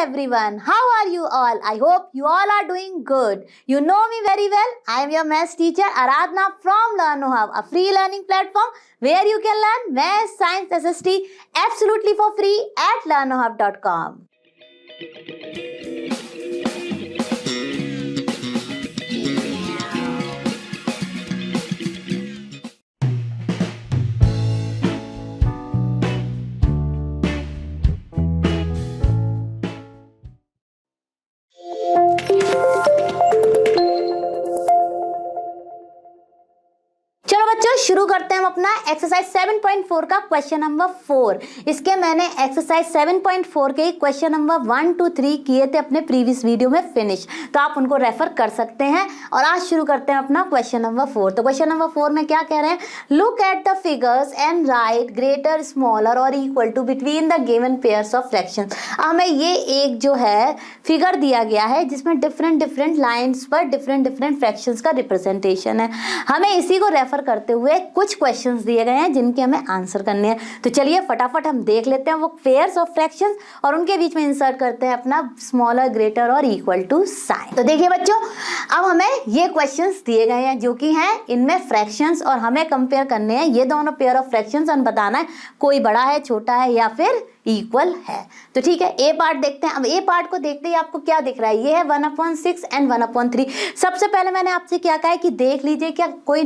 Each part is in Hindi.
everyone, how are you all? I hope you all are doing good. You know me very well. I am your maths teacher Aradhna from Learno Hub, a free learning platform where you can learn maths, science, SST absolutely for free at learnohub.com. शुरू करते हैं हम अपना एक्सरसाइज 7.4 का क्वेश्चन नंबर 4। इसके मैंने एक्सरसाइज 7.4 के क्वेश्चन नंबर 1 to 3 किए थे अपने प्रीवियस वीडियो में फिनिश, तो आप उनको रेफर कर सकते हैं। और आज शुरू करते हैं अपना क्वेश्चन नंबर 4। तो क्वेश्चन नंबर 4 में क्या कह रहे हैं, look at the figures and write greater, smaller और equal to between the given pairs of fractions. हमें ये एक जो है फिगर दिया गया है जिसमें डिफरेंट लाइंस पर डिफरेंट फ्रैक्शंस का रिप्रेजेंटेशन है। हमें इसी को रेफर करते हुए कुछ क्वेश्चंस दिए गए हैं जिनके हमें आंसर करने हैं। तो चलिए फटाफट हम देख लेते हैं वो पेयर्स ऑफ फ्रैक्शंस और उनके बीच में इंसर्ट करते हैं अपना स्मॉलर, ग्रेटर और इक्वल टू साइन। तो देखिए बच्चों, अब हमें ये क्वेश्चंस दिए गए हैं जो कि हैं इनमें फ्रैक्शंस और हमें कंपेयर करने हैं ये दोनों पेयर ऑफ फ्रैक्शंस और बताना है कोई बड़ा है, छोटा है या फिर इक्वल है। तो ठीक है, ए पार्ट देखते हैं। अब ए पार्ट को देखते ही आपको क्या दिख रहा है, ये है 1/6 एंड 1/3। सबसे पहले मैंने आपसे क्या कहा है कि देख लीजिए क्या कोई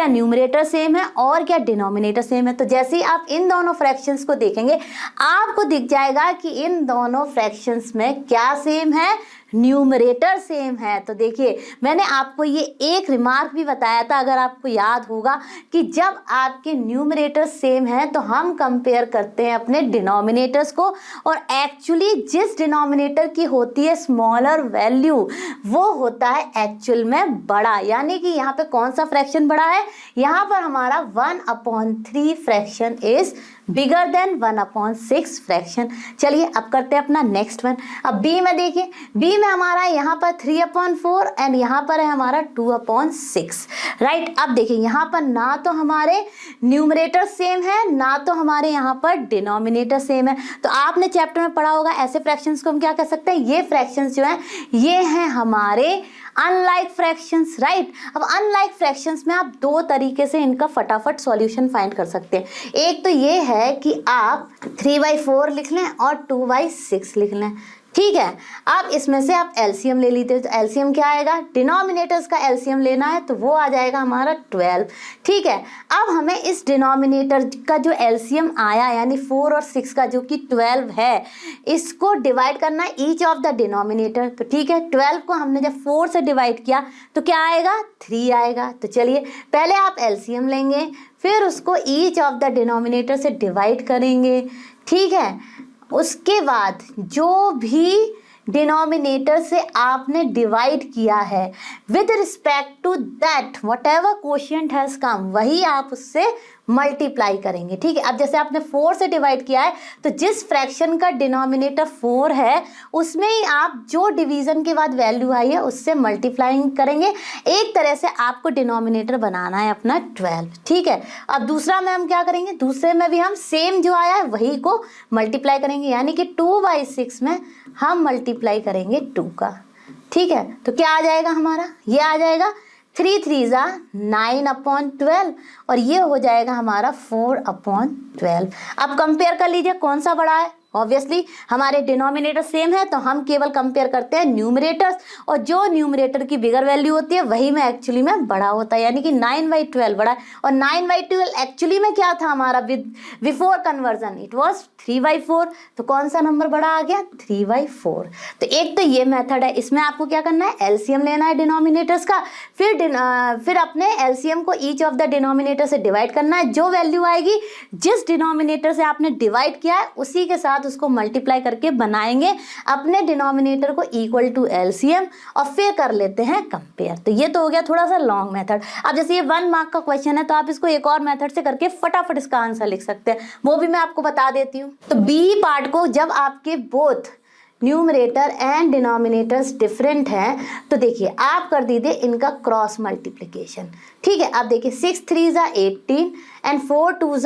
न्यूमरेटर सेम है और क्या डिनोमिनेटर सेम है। तो जैसे ही आप इन दोनों फ्रैक्शंस को देखेंगे आपको दिख जाएगा कि इन दोनों फ्रैक्शंस में क्या सेम है, न्यूमरेटर सेम है। तो देखिए मैंने आपको ये एक रिमार्क भी बताया था, अगर आपको याद होगा, कि जब आपके न्यूमरेटर सेम है तो हम कंपेयर करते हैं अपने डिनोमिनेटर्स को, और एक्चुअली जिस डिनोमिनेटर की होती है स्मॉलर वैल्यू वो होता है एक्चुअल में बड़ा। यानी कि यहाँ पे कौन सा फ्रैक्शन बड़ा है, यहाँ पर हमारा 1/3 fraction is bigger than 1/6 fraction. चलिए अब करते हैं अपना नेक्स्ट वन। अब बी में देखिए, बी में हमारा यहाँ पर 3/4 एंड यहाँ पर है हमारा 2/6, राइट। अब देखिए यहाँ पर ना तो हमारे न्यूमरेटर सेम है ना तो हमारे यहाँ पर डिनोमिनेटर सेम है। तो आपने चैप्टर में पढ़ा होगा ऐसे फ्रैक्शंस को हम क्या कह सकते हैं, ये फ्रैक्शंस जो हैं ये हैं हमारे अनलाइक फ्रैक्शंस, राइट। अब अनलाइक फ्रैक्शंस में आप दो तरीके से इनका फटाफट सॉल्यूशन फाइंड कर सकते हैं। एक तो ये है कि आप 3/4 लिख लें और 2/6 लिख लें, ठीक है। अब इसमें से आप एलसीएम ले लीजिए। तो एलसीएम क्या आएगा, डिनोमिनेटर्स का एलसीएम लेना है तो वो आ जाएगा हमारा 12, ठीक है। अब हमें इस डिनोमिनेटर का जो एलसीएम आया यानी 4 और 6 का जो कि 12 है, इसको डिवाइड करना है ईच ऑफ द डिनोमिनेटर। तो ठीक है, 12 को हमने जब 4 से डिवाइड किया तो क्या आएगा, 3 आएगा। तो चलिए पहले आप एलसीएम लेंगे फिर उसको ईच ऑफ द डिनोमिनेटर से डिवाइड करेंगे, ठीक है। उसके बाद जो भी डिनोमिनेटर से आपने डिवाइड किया है with respect to that whatever quotient has come, वही आप उससे मल्टीप्लाई करेंगे, ठीक है। अब जैसे आपने 4 से डिवाइड किया है तो जिस फ्रैक्शन का डिनोमिनेटर 4 है उसमें ही आप जो डिवीज़न के बाद वैल्यू आई है उससे मल्टीप्लाइंग करेंगे। एक तरह से आपको डिनोमिनेटर बनाना है अपना 12, ठीक है। अब दूसरा में हम क्या करेंगे, दूसरे में भी हम सेम जो आया है वही को मल्टीप्लाई करेंगे, यानी कि 2/6 में हम मल्टीप्लाई करेंगे 2 का, ठीक है। तो क्या आ जाएगा हमारा, ये आ जाएगा 3 3 9/12 और ये हो जाएगा हमारा 4/12। अब कंपेयर कर लीजिए कौन सा बड़ा है। ऑब्वियसली हमारे डिनोमिनेटर सेम है तो हम केवल कंपेयर करते हैं न्यूमरेटर्स, और जो न्यूमरेटर की बिगर वैल्यू होती है वही में एक्चुअली में बड़ा होता है, यानी कि 9/12 बड़ा है। और 9/12 एक्चुअली में क्या था हमारा, बिफोर कन्वर्जन इट वाज 3/4। तो कौन सा नंबर बड़ा आ गया, 3/4। तो एक तो ये मेथड है, इसमें आपको क्या करना है, एलसीएम लेना है डिनोमिनेटर्स का, फिर अपने एलसीएम को ईच ऑफ द डिनोमिनेटर से डिवाइड करना है। जो वैल्यू आएगी जिस डिनोमिनेटर से आपने डिवाइड किया है उसी के साथ उसको मल्टीप्लाई करके बनाएंगे अपने डिनोमिनेटर को इक्वल टू एलसीएम और फिर कर लेते हैं कंपेयर। तो ये तो हो गया थोड़ा सा लॉन्ग मेथड। अब जैसे ये 1 मार्क का क्वेश्चन है तो आप इसको एक और मेथड से करके फटाफट इसका आंसर लिख सकते हैं, वो भी मैं आपको बता देती हूँ। तो बी पार्ट को जब आपके both numerator and denominators different हैं तो देखिए आप कर दीजिए इनका क्रॉस मल्टीप्लिकेशन, ठीक है। अब देखिए 6 3 = 18 एंड 4 2 =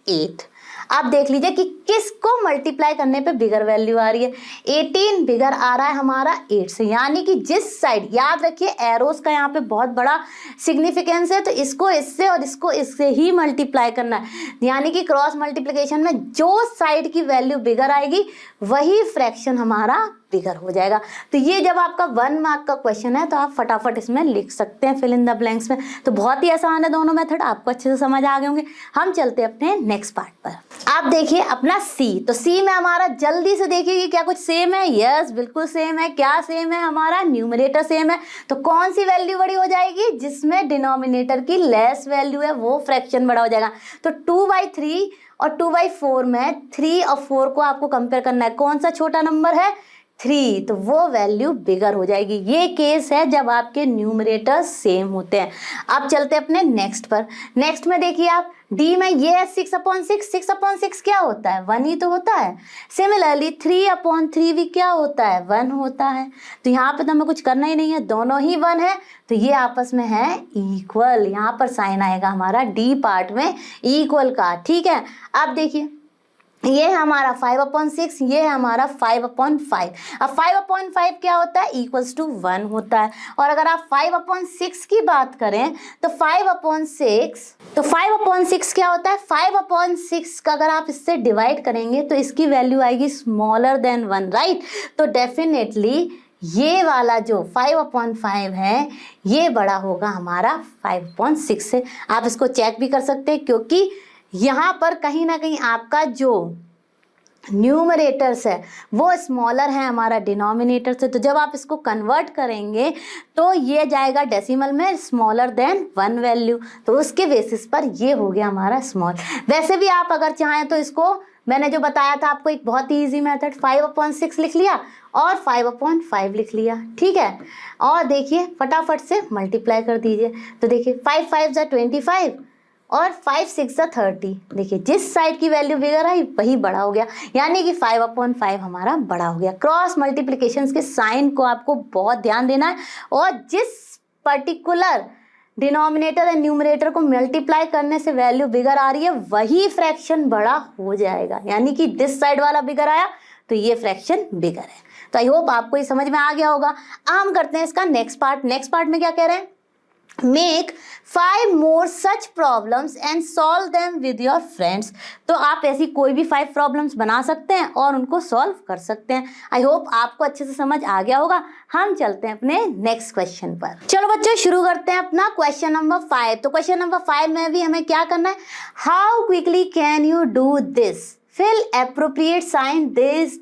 8। आप देख लीजिए कि किसको मल्टीप्लाई करने पे बिगर वैल्यू आ रही है। 18 बिगर आ रहा है हमारा 8 से, यानी कि जिस साइड, याद रखिए एरोस का यहाँ पे बहुत बड़ा सिग्निफिकेंस है, तो इसको इससे और इसको इससे ही मल्टीप्लाई करना है, यानी कि क्रॉस मल्टीप्लिकेशन में जो साइड की वैल्यू बिगर आएगी वही फ्रैक्शन हमारा बिगर हो जाएगा। तो ये जब आपका 1 मार्क का क्वेश्चन है तो आप फटाफट इसमें लिख सकते हैं फिल इन द ब्लैंक्स में। तो बहुत ही आसान है दोनों मेथड, आपको अच्छे से समझ आ गए होंगे। हम चलते हैं अपने नेक्स्ट पार्ट पर। आप देखिए अपना सी, तो सी में हमारा जल्दी से देखिए कि क्या कुछ सेम है। यस, बिल्कुल सेम है। क्या सेम है? हमारा न्यूमरेटर सेम है। तो कौन सी वैल्यू बड़ी हो जाएगी? जिसमें डिनोमिनेटर की लेस वैल्यू है वो फ्रैक्शन बड़ा हो जाएगा। तो 2/3 और 2/4 में 3 और 4 को आपको कंपेयर करना है, कौन सा छोटा नंबर है? 3, तो वो वैल्यू बिगर हो जाएगी। ये केस है जब आपके न्यूमरेटर सेम होते हैं। अब चलते हैं अपने नेक्स्ट पर। नेक्स्ट में देखिए आप डी में ये है 6/6। 6/6 क्या होता है? 1 ही तो होता है। सिमिलरली 3/3 भी क्या होता है? 1 होता है। तो यहाँ पे तो हमें कुछ करना ही नहीं है, दोनों ही 1 है, तो ये आपस में है इक्वल। यहाँ पर साइन आएगा हमारा डी पार्ट में इक्वल का, ठीक है। अब देखिए ये है हमारा 5/6, ये है हमारा 5/5। अब 5/5 क्या होता है? इक्वल्स टू 1 होता है। और अगर आप 5/6 की बात करें तो 5/6 क्या होता है? 5/6 का अगर आप इससे डिवाइड करेंगे तो इसकी वैल्यू आएगी स्मॉलर देन 1, राइट। तो डेफिनेटली ये वाला जो 5/5 है ये बड़ा होगा हमारा 5/6 से। आप इसको चेक भी कर सकते हैं, क्योंकि यहाँ पर कहीं ना कहीं आपका जो न्यूमरेटर्स है वो स्मॉलर है हमारा डिनोमिनेटर से। तो जब आप इसको कन्वर्ट करेंगे तो ये जाएगा डेसिमल में स्मॉलर देन 1 वैल्यू, तो उसके बेसिस पर ये हो गया हमारा स्मॉल। वैसे भी आप अगर चाहें तो इसको, मैंने जो बताया था आपको एक बहुत ही ईजी मेथड, 5/6 लिख लिया और 5/5 लिख लिया, ठीक है। और देखिए फटाफट से मल्टीप्लाई कर दीजिए। तो देखिए 5 5 जा 25 और 5 6 जा 30। देखिए जिस साइड की वैल्यू बिगर आई वही बड़ा हो गया, यानी कि 5/5 हमारा बड़ा हो गया। क्रॉस मल्टीप्लिकेशंस के साइन को आपको बहुत ध्यान देना है, और जिस पर्टिकुलर डिनोमिनेटर एंड न्यूमरेटर को मल्टीप्लाई करने से वैल्यू बिगर आ रही है वही फ्रैक्शन बड़ा हो जाएगा, यानी कि दिस साइड वाला बिगर आया तो ये फ्रैक्शन बिगर है। तो आई होप आपको ये समझ में आ गया होगा। हम करते हैं इसका नेक्स्ट पार्ट। नेक्स्ट पार्ट में क्या कह रहे हैं? Make 5 more such problems and solve them with your friends। तो आप ऐसी कोई भी 5 प्रॉब्लम्स बना सकते हैं और उनको सॉल्व कर सकते हैं। आई होप आपको अच्छे से समझ आ गया होगा। हम चलते हैं अपने नेक्स्ट क्वेश्चन पर। चलो बच्चों शुरू करते हैं अपना क्वेश्चन नंबर 5। तो क्वेश्चन नंबर 5 में भी हमें क्या करना है? How quickly can you do this? Fill appropriate sign this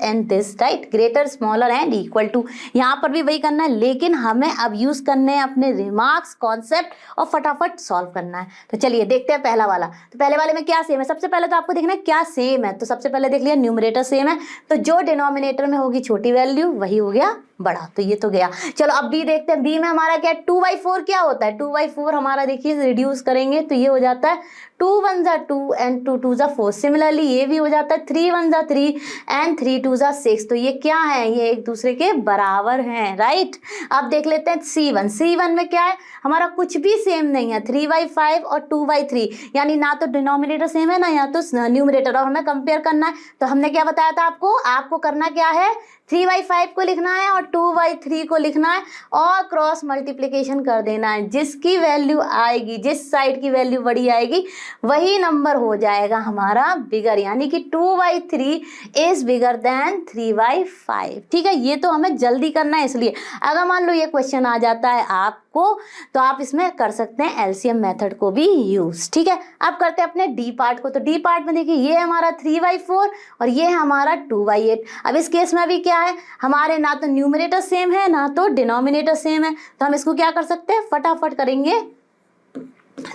and this, right? Greater, smaller and equal to. यहाँ पर भी वही करना है, लेकिन हमें अब यूज करने हैं अपने रिमार्क्स, कॉन्सेप्ट, और फटाफट सॉल्व करना है। तो चलिए देखते हैं पहला वाला। तो पहले वाले में क्या सेम है? सबसे पहले तो आपको देखना है क्या सेम है। तो सबसे पहले देख लिया न्यूमरेटर सेम है, तो जो डिनोमिनेटर में होगी छोटी वैल्यू वही हो गया बड़ा, तो ये तो गया। चलो अब बी देखते हैं। बी में हमारा क्या है? 2/4 क्या होता है? 2/4 हमारा देखिए रिड्यूस करेंगे तो ये हो जाता है 2 1 जा 2 एंड 2 2 जा 4। सिमिलरली ये भी हो जाता है 3 1 जा 3 एंड 3 2 जा 6। तो ये क्या है? ये एक दूसरे के बराबर हैं, राइट। अब देख लेते हैं C1। C1 में क्या है? हमारा कुछ भी सेम नहीं है। 3/5 और 2/3, यानी ना तो डिनोमिनेटर सेम है ना या तो न्यूमरेटर, और हमें कंपेयर करना है। तो हमने क्या बताया था आपको? आपको करना क्या है? 3/5 को लिखना है और 2/3 को लिखना है और क्रॉस मल्टीप्लिकेशन कर देना है। जिसकी वैल्यू आएगी, जिस साइड की वैल्यू बड़ी आएगी वही नंबर हो जाएगा हमारा बिगर, यानी कि 2/3 इज बिगर देन 3/5, ठीक है। ये तो हमें जल्दी करना है, इसलिए अगर मान लो ये क्वेश्चन आ जाता है आपको तो आप इसमें कर सकते हैं एलसीएम मेथड को भी यूज, ठीक है। अब करते हैं अपने डी पार्ट को। तो डी पार्ट में देखिए ये हमारा 3/4 और ये है हमारा 2/8। अब इस केस में भी क्या है? हमारे ना तो न्यूमरेटर सेम है ना तो डिनोमिनेटर सेम है, तो हम इसको क्या कर सकते हैं? फटाफट करेंगे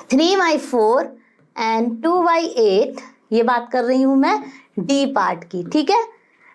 3/4 एंड 2/8। ये बात कर रही हूं मैं डी पार्ट की, ठीक है।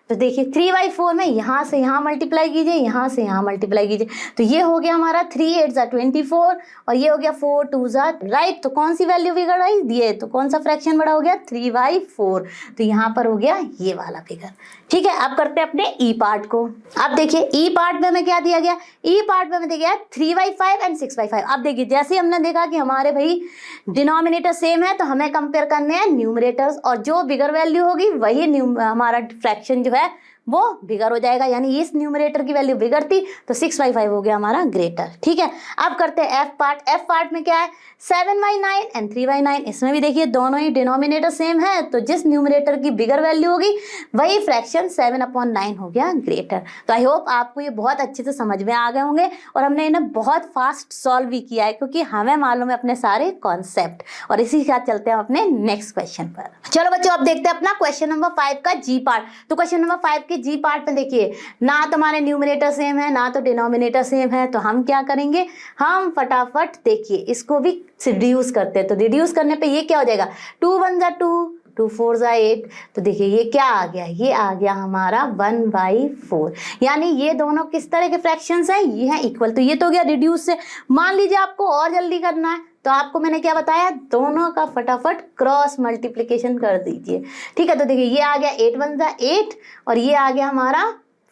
तो देखिए 3/4 में यहाँ से यहाँ मल्टीप्लाई कीजिए, यहाँ से यहाँ मल्टीप्लाई कीजिए, तो ये हो गया हमारा 3 8 24 और ये हो गया 4 2 राइट। तो कौन सी वैल्यू बिगड़ रही दिए, तो कौन सा फ्रैक्शन बड़ा हो गया 3/4, तो यहाँ पर हो गया ये वाला फिगर। ठीक है, अब करते हैं अपने ई पार्ट को। अब देखिए ई पार्ट में हमें क्या दिया गया, ई पार्ट में हमें दिया गया 3/5 एंड 6/5। अब देखिए जैसे हमने देखा कि हमारे भाई डिनोमिनेटर सेम है तो हमें कंपेयर करने हैं न्यूमरेटर्स, और जो बिगर वैल्यू होगी वही हमारा फ्रैक्शन जो है वो बिगर हो जाएगा, यानी इस न्यूमरेटर की वैल्यू बिगर थी तो 6/5 हो गया हमारा ग्रेटर। ठीक है, अब करते हैं एफ पार्ट। एफ पार्ट में क्या है 7/9 एंड 3/9। इसमें भी देखिए दोनों ही डिनोमिनेटर सेम है तो जिस न्यूमरेटर की बिगर वैल्यू होगी वही फ्रैक्शन 7/9 हो गया ग्रेटर। तो आई होप आपको ये बहुत अच्छे से समझ में आ गए होंगे और हमने इन्हें बहुत फास्ट सॉल्व भी किया है क्योंकि हमें मालूम है अपने सारे कॉन्सेप्ट। और इसी के साथ चलते हैं अपने नेक्स्ट क्वेश्चन पर। चलो बच्चों अब देखते हैं अपना क्वेश्चन नंबर 5 का जी पार्ट। तो क्वेश्चन नंबर 5 के जी पार्ट में देखिए ना तो हमारे न्यूमरेटर सेम है ना तो डिनोमिनेटर सेम है, तो हम क्या करेंगे, हम फटाफट देखिए इसको भी रिड्यूस करते हैं। तो रिड्यूस करने पे ये क्या हो जाएगा 2 1 2 2 4 8। तो देखिए ये क्या आ गया, ये आ गया हमारा 1/4, यानी ये दोनों किस तरह के फ्रैक्शंस हैं, ये हैं इक्वल। तो ये तो गया रिड्यूस से। मान लीजिए आपको और जल्दी करना है तो आपको मैंने क्या बताया, दोनों का फटाफट क्रॉस मल्टीप्लिकेशन कर दीजिए। ठीक है, तो देखिए ये आ गया 8 1 8 और ये आ गया हमारा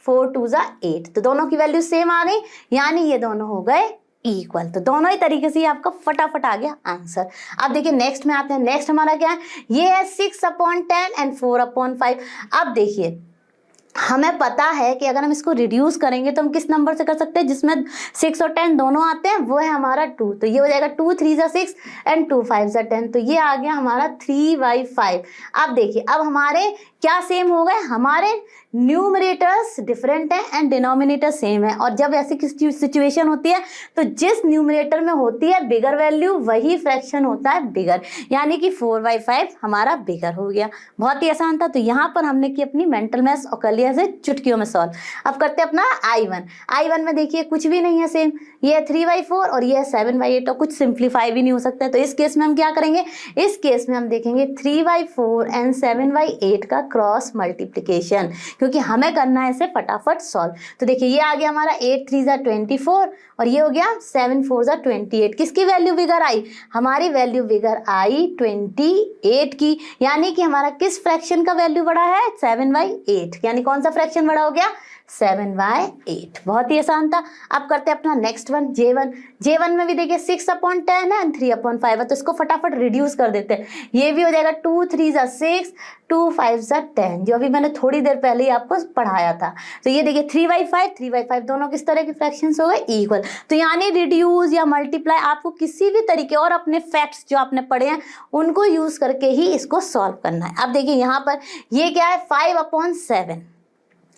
4 2 8। तो दोनों की वैल्यू सेम आ गई, यानी ये दोनों हो गए इक्वल। तो दोनों ही तरीके से आपका फटाफट आ गया आंसर। अब देखिए नेक्स्ट में आते हैं। नेक्स्ट हमारा क्या है, ये है 6/10 एंड 4/5। अब देखिए हमें पता है कि अगर हम इसको रिड्यूस करेंगे तो हम किस नंबर से कर सकते हैं जिसमें 6 और 10 दोनों आते हैं, वो है हमारा 2। तो ये हो जाएगा 2 3 6 एंड 2 5 10। तो ये आ गया हमारा 3/5। अब देखिए अब हमारे क्या सेम हो गए, हमारे न्यूमरेटर्स डिफरेंट है एंड डिनोमिनेटर सेम है। और जब ऐसी किसी सिचुएशन होती है तो जिस न्यूमरेटर में होती है बिगर वैल्यू वही फ्रैक्शन होता है बिगर, यानी कि 4/5 हमारा बिगर हो गया। बहुत ही आसान था। तो यहाँ पर हमने की अपनी मेंटल मैथ्स और कर लिया से चुटकियों में सॉल्व। अब करते हैं अपना I1 में देखिए कुछ भी नहीं है सेम, ये है 3/4 और ये है 7/8 और कुछ सिंप्लीफाई भी नहीं हो सकता है। तो इस केस में हम क्या करेंगे, इस केस में हम देखेंगे 3/4 एंड 7/8 का क्रॉस मल्टीप्लिकेशन, क्योंकि हमें करना है इसे फटाफट सॉल्व। तो देखिए ये आ गया हमारा 8 3 24 और ये हो गया 7 4 28। किसकी वैल्यू बिगर आई, हमारी वैल्यू बिगर आई 28 की, यानी कि हमारा किस फ्रैक्शन का वैल्यू बड़ा है 7/8, यानी कौन सा फ्रैक्शन बड़ा हो गया 7/8। बहुत ही आसान था। अब करते हैं अपना नेक्स्ट वन J1 में भी देखिए 6/10 है एंड 3/5 है, तो इसको फटाफट रिड्यूस कर देते हैं। ये भी हो जाएगा 2 3 6 2 5 10, जो अभी मैंने थोड़ी देर पहले ही आपको पढ़ाया था। तो ये देखिए 3/5 दोनों किस तरह के फ्रैक्शंस हो गए इक्वल। तो यानी रिड्यूस या मल्टीप्लाई आपको किसी भी तरीके और अपने फैक्ट्स जो आपने पढ़े हैं उनको यूज करके ही इसको सॉल्व करना है। अब देखिए यहाँ पर ये क्या है 5/7।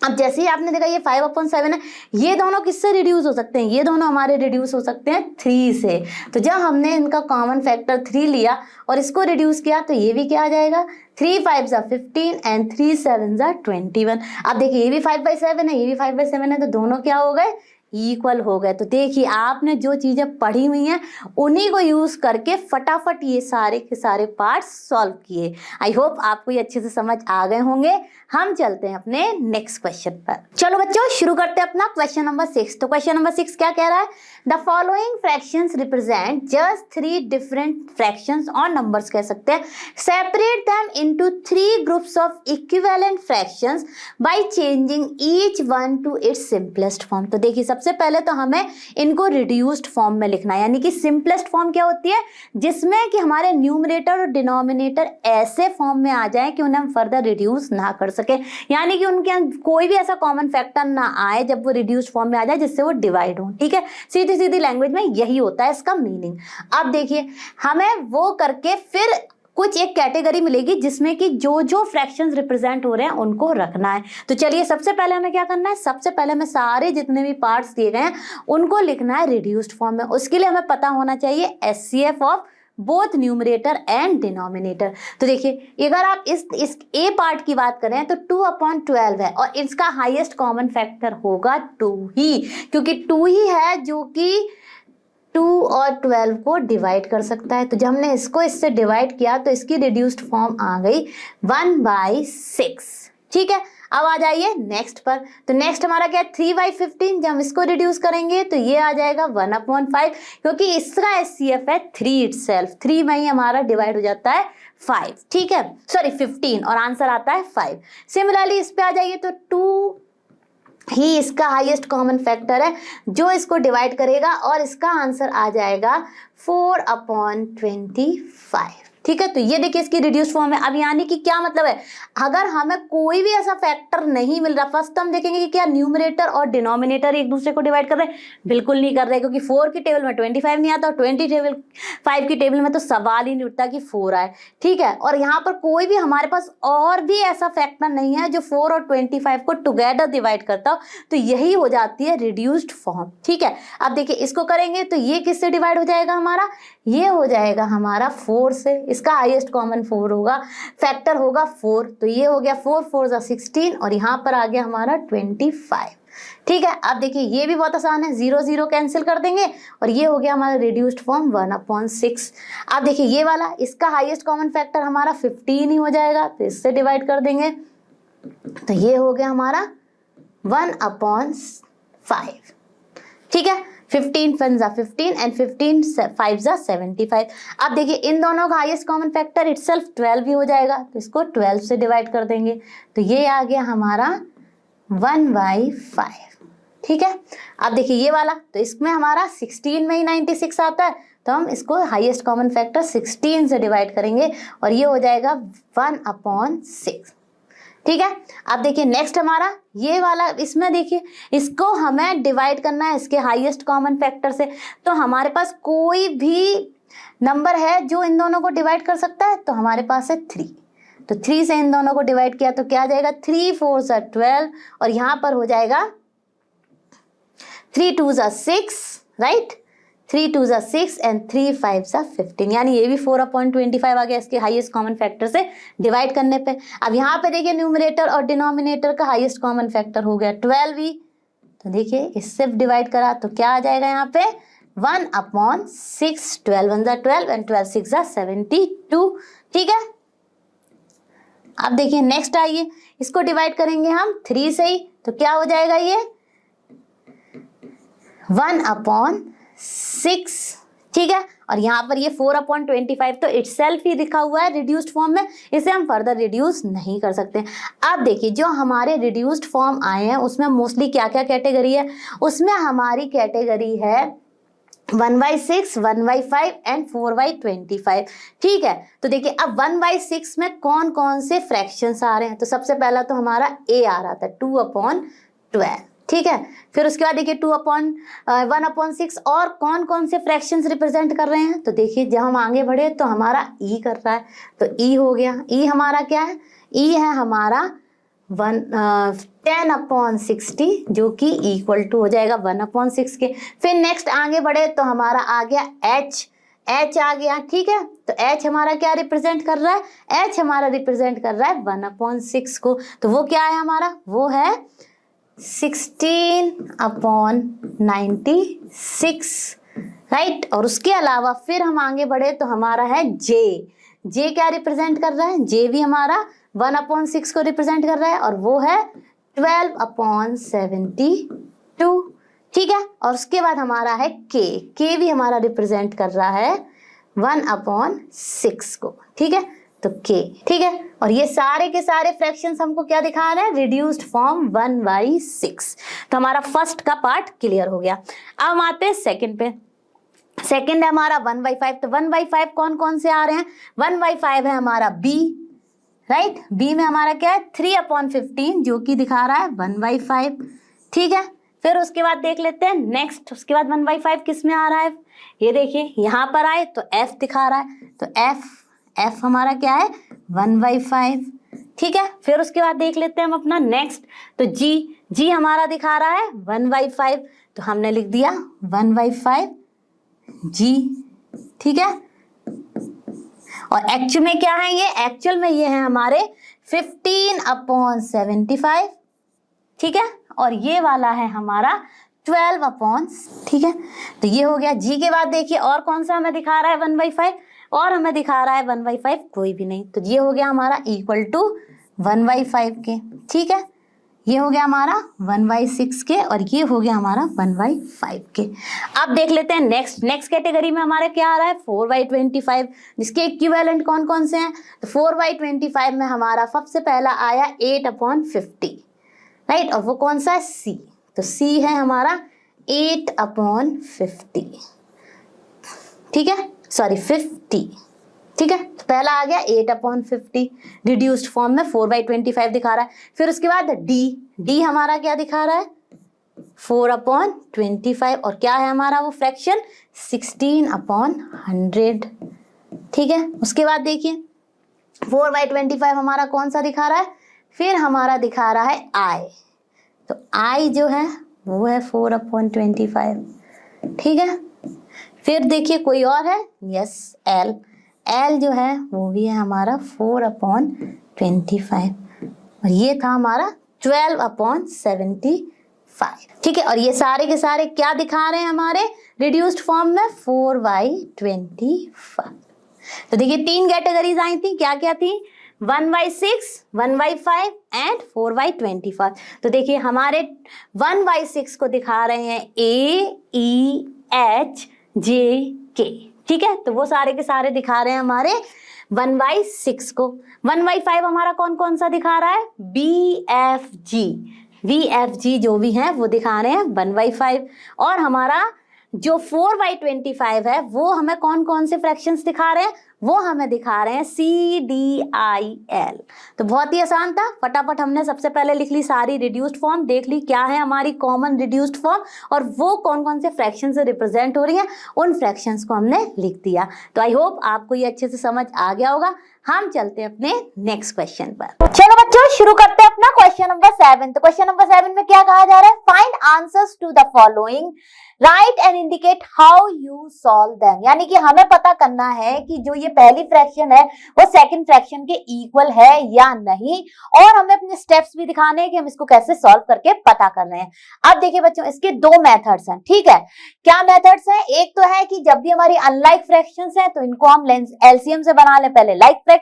अब जैसे ही आपने देखा ये 5/7 है, ये दोनों किससे रिड्यूस हो सकते हैं, ये दोनों हमारे रिड्यूस हो सकते हैं 3 से। तो जब हमने इनका कॉमन फैक्टर 3 लिया और इसको रिड्यूस किया तो ये भी क्या आ जाएगा 3 5 15 एंड 3 7 21। अब देखिए ये भी 5/7 है, ये भी 5/7 है, तो दोनों क्या हो गए इक्वल हो गए। तो देखिए आपने जो चीजें पढ़ी हुई हैं उन्हीं को यूज करके फटाफट ये सारे के सारे पार्ट्स सॉल्व किए। आई होप आपको ये अच्छे से समझ आ गए होंगे। हम चलते हैं अपने नेक्स्ट क्वेश्चन पर। चलो बच्चों शुरू करते हैं अपना क्वेश्चन नंबर 6। तो क्वेश्चन नंबर 6 क्या कह रहा है, the following fractions represent just 3 different fractions और नंबर्स कह सकते हैं। Separate them into 3 groups of equivalent fractions by changing each one two it's simplest form. तो देखिए सबसे पहले तो हमें इनको रिड्यूस्ड फॉर्म में लिखना है, यानी कि सिंपलेस्ट फॉर्म क्या होती है जिसमें कि हमारे न्यूमरेटर और डिनोमिनेटर ऐसे फॉर्म में आ जाए कि उन्हें हम फर्दर रिड्यूस ना कर सके, यानी कि उनके कोई भी ऐसा कॉमन फैक्टर ना आए जब वो रिड्यूस्ड फॉर्म में आ जाए जिससे वो डिवाइड हो। ठीक है, सीधी सीधी लैंग्वेज में यही होता है इसका मीनिंग। अब देखिए हमें वो करके फिर कुछ एक कैटेगरी मिलेगी जिसमें कि जो जो फ्रैक्शंस रिप्रेजेंट हो रहे हैं उनको रखना है। तो चलिए सबसे पहले हमें क्या करना है, सबसे पहले हमें सारे जितने भी पार्ट्स दिए गए हैं उनको लिखना है रिड्यूस्ड फॉर्म में। उसके लिए हमें पता होना चाहिए HCF of both numerator and denominator. तो देखिए अगर आप इस ए पार्ट की बात करें तो 2/12 है और इसका हाईएस्ट कॉमन फैक्टर होगा 2 ही, क्योंकि 2 ही है जो कि 2 और 12 को डिवाइड कर सकता है। तो जब हमने इसको इससे डिवाइड किया तो इसकी रिड्यूस्ड फॉर्म आ गई 1/6। ठीक है, अब आ जाइए नेक्स्ट पर। तो नेक्स्ट हमारा क्या है 3/15, जब हम इसको रिड्यूस करेंगे तो ये आ जाएगा 1/5, क्योंकि इसका HCF है 3 इटसेल्फ, 3 में ही हमारा डिवाइड हो जाता है 5, ठीक है, सॉरी 15, और आंसर आता है 5। सिमिलरली इस पे आ जाइए तो 2 ही इसका हाईएस्ट कॉमन फैक्टर है जो इसको डिवाइड करेगा, और इसका आंसर आ जाएगा 4/25, ठीक है। तो ये देखिए इसकी रिड्यूस फॉर्म है। अब यानी कि क्या मतलब है, अगर हमें कोई भी ऐसा फैक्टर नहीं मिल रहा, फर्स्ट हम देखेंगे कि क्या न्यूमरेटर और डिनोमिनेटर एक दूसरे को डिवाइड कर रहे हैं, बिल्कुल नहीं कर रहे, क्योंकि 4 की टेबल में 25 नहीं आता, और 25 की टेबल में तो सवाल ही नहीं उठता कि 4 आए, ठीक है। और यहाँ पर कोई भी हमारे पास और भी ऐसा फैक्टर नहीं है जो 4 और 25 को टुगेदर डिवाइड करता हो, तो यही हो जाती है रिड्यूस्ड फॉर्म, ठीक है। अब देखिए इसको करेंगे तो ये किससे डिवाइड हो जाएगा हमारा, ये हो जाएगा हमारा 4 से, इसका हाईएस्ट कॉमन 4 होगा, फैक्टर होगा 4, तो ये हो गया 4 4 16, और यहाँ पर आ गया हमारा 25, ठीक है। अब देखिए ये भी बहुत आसान है, 0 0 कैंसिल कर देंगे, और ये हो गया हमारा रिड्यूस्ड फॉर्म 1/6। अब देखिए ये वाला, इसका हाईएस्ट कॉमन फैक्टर हमारा 15 ही हो जाएगा, तो इससे डिवाइड कर देंगे, तो ये हो गया हमारा 1/5, ठीक है। 15 5 15 एंड 15 5 75। अब देखिए इन दोनों का हाईएस्ट कॉमन फैक्टर इटसेल्फ 12 भी हो जाएगा, तो इसको 12 से डिवाइड कर देंगे, तो ये आ गया हमारा 1/5, ठीक है। अब देखिए ये वाला, तो इसमें हमारा 16 में ही 96 आता है, तो हम इसको हाईएस्ट कॉमन फैक्टर 16 से डिवाइड करेंगे, और ये हो जाएगा 1/6, ठीक है। अब देखिए नेक्स्ट हमारा ये वाला, इसमें देखिए इसको हमें डिवाइड करना है इसके हाईएस्ट कॉमन फैक्टर से, तो हमारे पास कोई भी नंबर है जो इन दोनों को डिवाइड कर सकता है, तो हमारे पास है 3, तो 3 से इन दोनों को डिवाइड किया तो क्या आ जाएगा 3 4 12, और यहाँ पर हो जाएगा 3 2 6, राइट, 3 2 6 एंड 3 5 15, यानी ये भी 4/25 आ गया इसके हाईएस्ट कॉमन फैक्टर से डिवाइड करने पे। अब यहाँ पे देखिए न्यूमरेटर और डिनोमिनेटर का हाईएस्ट कॉमन फैक्टर हो गया 12 ही, तो देखिए इससे डिवाइड करा तो क्या आ जाएगा यहाँ पे 1/6, 12 1 12 एंड 12 6 72, ठीक है। अब देखिए नेक्स्ट आइए, इसको डिवाइड करेंगे हम 3 से ही, तो क्या हो जाएगा ये 1/6, ठीक है। और यहाँ पर ये 4/25 तो इटसेल्फ ही लिखा हुआ है रिड्यूस्ड फॉर्म में, इसे हम फर्दर रिड्यूस नहीं कर सकते। अब देखिए जो हमारे रिड्यूस्ड फॉर्म आए हैं उसमें मोस्टली क्या क्या कैटेगरी है, उसमें हमारी कैटेगरी है 1/6, 1/5 एंड 4/25, ठीक है। तो देखिए अब 1/6 में कौन कौन से फ्रैक्शंस आ रहे हैं, तो सबसे पहला तो हमारा ए आ रहा था 2/12, ठीक है। फिर उसके बाद देखिए 1/6 और कौन कौन से फ्रैक्शंस रिप्रेजेंट कर रहे हैं, तो देखिए जब हम आगे बढ़े तो हमारा ई कर रहा है, तो ई हो गया, ई हमारा क्या है, ई है हमारा 10/60, जो कि इक्वल टू हो जाएगा 1/6 के। फिर नेक्स्ट आगे बढ़े तो हमारा आ गया एच, एच आ गया, ठीक है। तो एच हमारा क्या रिप्रेजेंट कर रहा है, एच हमारा रिप्रेजेंट कर रहा है 1/6 को, तो वो क्या है हमारा, वो है 16/96, राइट। और उसके अलावा फिर हम आगे बढ़े तो हमारा है जे, जे क्या रिप्रेजेंट कर रहा है, जे भी हमारा 1/6 को रिप्रेजेंट कर रहा है, और वो है 12/72, ठीक है। और उसके बाद हमारा है के, के भी हमारा रिप्रेजेंट कर रहा है 1/6 को, ठीक है, तो के, ठीक है। और ये सारे के सारे फ्रैक्शंस हमको क्या दिखा रहे हैं, रिड्यूस्ड फॉर्म 1/6। तो हमारा फर्स्ट का पार्ट क्लियर हो गया। अब हम आते हैं सेकंड पे। सेकंड है हमारा 1/5, तो 1/5 कौन कौन से आ रहे हैं, 1/5 है हमारा बी, राइट, बी में हमारा क्या है 3/15, जो कि दिखा रहा है 1/5, ठीक है। फिर उसके बाद देख लेते हैं नेक्स्ट, उसके बाद 1/5 किस में आ रहा है, ये देखिए यहाँ पर आए तो एफ दिखा रहा है, तो एफ हमारा क्या है 1/5, ठीक है। फिर उसके बाद देख लेते हैं हम अपना नेक्स्ट, तो जी हमारा दिखा रहा है 1/5, तो हमने लिख दिया 1/5 जी, ठीक है। और एक्चुअल में क्या है ये, एक्चुअल में ये है हमारे 15/75, ठीक है। और ये वाला है हमारा 12/, ठीक है। तो ये हो गया जी के बाद देखिए और कौन सा हमें दिखा रहा है 1/5, और हमें दिखा रहा है 1/5 कोई भी नहीं, तो ये हो गया हमारा इक्वल टू 1/5 के, ठीक है। ये हो गया हमारा 1/6 के और ये हो गया हमारा 1/5 के। अब देख लेते हैं नेक्स्ट कैटेगरी में हमारा क्या आ रहा है 4/25, जिसके इक्विवेलेंट कौन कौन से हैं। तो 4/25 में हमारा सबसे पहला आया 8/50, राइट, और वो कौन सा है C, तो C है हमारा 8/50, ठीक है, सॉरी 50, ठीक है। तो पहला आ गया 8/50 रिड्यूस्ड फॉर्म में 4/25 दिखा रहा है। फिर उसके बाद डी हमारा क्या दिखा रहा है 4/25 और क्या है हमारा वो फ्रैक्शन 16/100, ठीक है। उसके बाद देखिए 4/25 हमारा कौन सा दिखा रहा है, फिर हमारा दिखा रहा है I, तो I जो है वो है 4/25, ठीक है। फिर देखिए कोई और है, यस L जो है वो भी है हमारा 4/25 और ये था हमारा 12/75, ठीक है। और ये सारे के सारे क्या दिखा रहे हैं हमारे रिड्यूस्ड फॉर्म में 4/25। तो देखिए 3 कैटेगरीज आई थी, क्या क्या थी 1/6, 1/5 एंड 4/25। तो देखिए हमारे 1/6 को दिखा रहे हैं AEHJK, ठीक है। तो वो सारे के सारे दिखा रहे हैं हमारे 1/6 को। 1/5 हमारा कौन कौन सा दिखा रहा है VFG जो भी है वो दिखा रहे हैं 1/5 और हमारा जो 4/25 है वो हमें कौन कौन से फ्रैक्शंस दिखा रहे हैं, वो हमें दिखा रहे हैं CDIL। तो बहुत ही आसान था, फटाफट हमने सबसे पहले लिख ली सारी रिड्यूस्ड फॉर्म, देख ली क्या है हमारी कॉमन रिड्यूस्ड फॉर्म और वो कौन कौन से फ्रैक्शन से रिप्रेजेंट हो रही है, उन फ्रैक्शंस को हमने लिख दिया। तो आई होप आपको ये अच्छे से समझ आ गया होगा। हम चलते हैं अपने नेक्स्ट क्वेश्चन पर। चलो बच्चों शुरू करते हैं अपना क्वेश्चन नंबर 7। तो क्वेश्चन नंबर 7 में क्या कहा जा रहा है, find answers to the following, right and indicate how you solve them. यानी कि हमें पता करना है कि जो ये पहली फ्रैक्शन है वो सेकंड फ्रैक्शन के इक्वल है या नहीं, और हमें अपने स्टेप्स भी दिखाने हैं कि हम इसको कैसे सॉल्व करके पता कर रहे हैं। अब देखिए बच्चों इसके 2 मेथड्स हैं, ठीक है। क्या मेथड्स हैं, एक तो है कि जब भी हमारी अनलाइक फ्रैक्शंस हैं तो इनको हम एलसीएम से बना लें पहले लाइक फ्रैक्शंस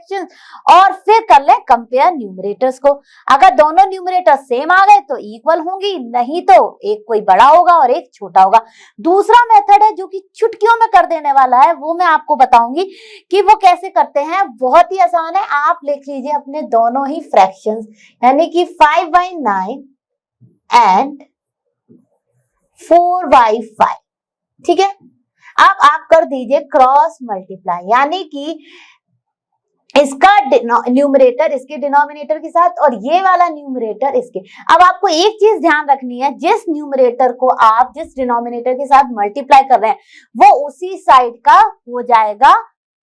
और फिर कर लें कंपेयर न्यूमरेटर्स को। अगर दोनों न्यूमरेटर सेम आ गए तो इक्वल होंगी, नहीं तो एक कोई बड़ा होगा और एक छोटा होगा। दूसरा मेथड है जो कि चुटकियों में कर देने वाला है, वो मैं आपको बताऊंगी कि वो कैसे करते हैं। बहुत ही आसान है, आप लिख लीजिए अपने दोनों ही फ्रैक्शंस, यानी कि 5/9 एंड 4/5, ठीक है। अब आप कर दीजिए क्रॉस मल्टीप्लाई, यानी कि इसका न्यूमरेटर इसके डिनोमिनेटर के साथ और ये वाला न्यूमरेटर इसके। अब आपको एक चीज ध्यान रखनी है, जिस न्यूमरेटर को आप जिस डिनोमिनेटर के साथ मल्टीप्लाई कर रहे हैं वो उसी साइड का हो जाएगा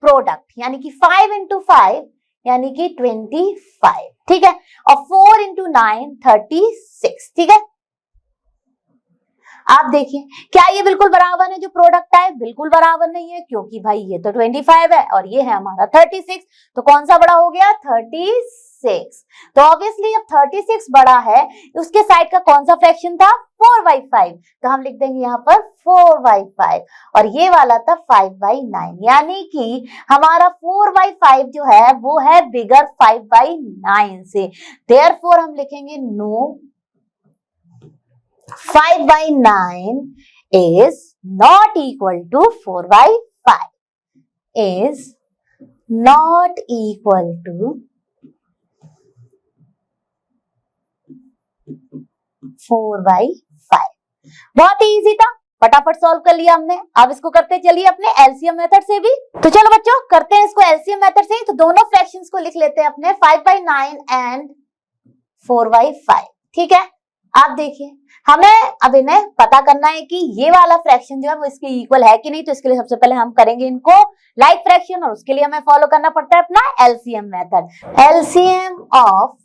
प्रोडक्ट, यानी कि 5 × 5 यानी कि 25, ठीक है, और 4 × 9 36, ठीक है। आप देखिए क्या ये बिल्कुल बराबर है, जो प्रोडक्ट है बिल्कुल बराबर नहीं है, क्योंकि भाई ये तो 25 है और ये है हमारा 36, तो कौन सा बड़ा हो गया 36। तो ऑब्वियसली अब 36 बड़ा है, उसके साइड का कौन सा फ्रैक्शन था 4/5, तो हम लिख देंगे यहाँ पर 4/5 और ये वाला था 5/9, यानी कि हमारा 4/5 जो है वो है बिगर 5/9 से। देयरफॉर हम लिखेंगे no 5/9 is not equal to 4/5, is not equal to 4/5। बहुत ही इजी था, फटाफट सॉल्व कर लिया हमने। अब इसको करते चलिए अपने एलसीएम मेथड से भी। तो चलो बच्चों करते हैं इसको एलसीएम मेथड से। तो दोनों फ्रैक्शंस को लिख लेते हैं अपने 5/9 एंड 4/5, ठीक है। आप देखिए हमें अब इन्हें पता करना है कि ये वाला फ्रैक्शन जो है वो इसके इक्वल है कि नहीं, तो इसके लिए सबसे पहले हम करेंगे इनको लाइक फ्रैक्शन और उसके लिए हमें फॉलो करना पड़ता है अपना LCM method, LCM of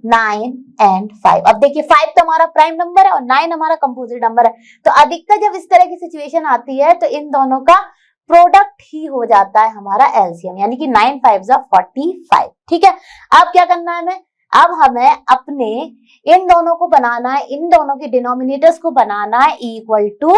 9 and 5। अब देखिए 5 तो हमारा प्राइम नंबर है और 9 हमारा कंपोजिट नंबर है, तो अधिकतर जब इस तरह की सिचुएशन आती है तो इन दोनों का प्रोडक्ट ही हो जाता है हमारा एलसीएम, यानी कि 9 5 45, ठीक है। अब क्या करना है हमें, अब हमें अपने इन दोनों को बनाना है, इन दोनों के डिनोमिनेटर्स को बनाना है इक्वल टू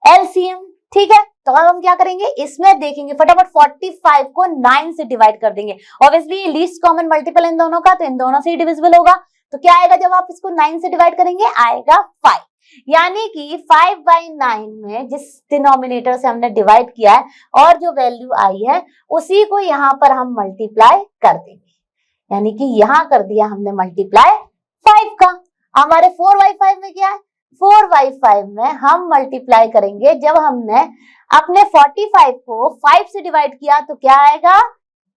एलसीएम, ठीक है। तो अब हम क्या करेंगे, इसमें देखेंगे फटाफट 45 को 9 से डिवाइड कर देंगे। ऑब्वियसली लीस्ट कॉमन मल्टीपल इन दोनों का, तो इन दोनों से ही डिविजिबल होगा, तो क्या आएगा जब आप इसको 9 से डिवाइड करेंगे, आएगा 5। यानी कि 5/9 में जिस डिनोमिनेटर से हमने डिवाइड किया है और जो वैल्यू आई है उसी को यहाँ पर हम मल्टीप्लाई कर देंगे। यानी कि यहाँ कर दिया हमने मल्टीप्लाई 5 का। हमारे 4/5 में क्या है, 4/5 में हम मल्टीप्लाई करेंगे जब हमने अपने 45 को 5 से डिवाइड किया तो क्या आएगा,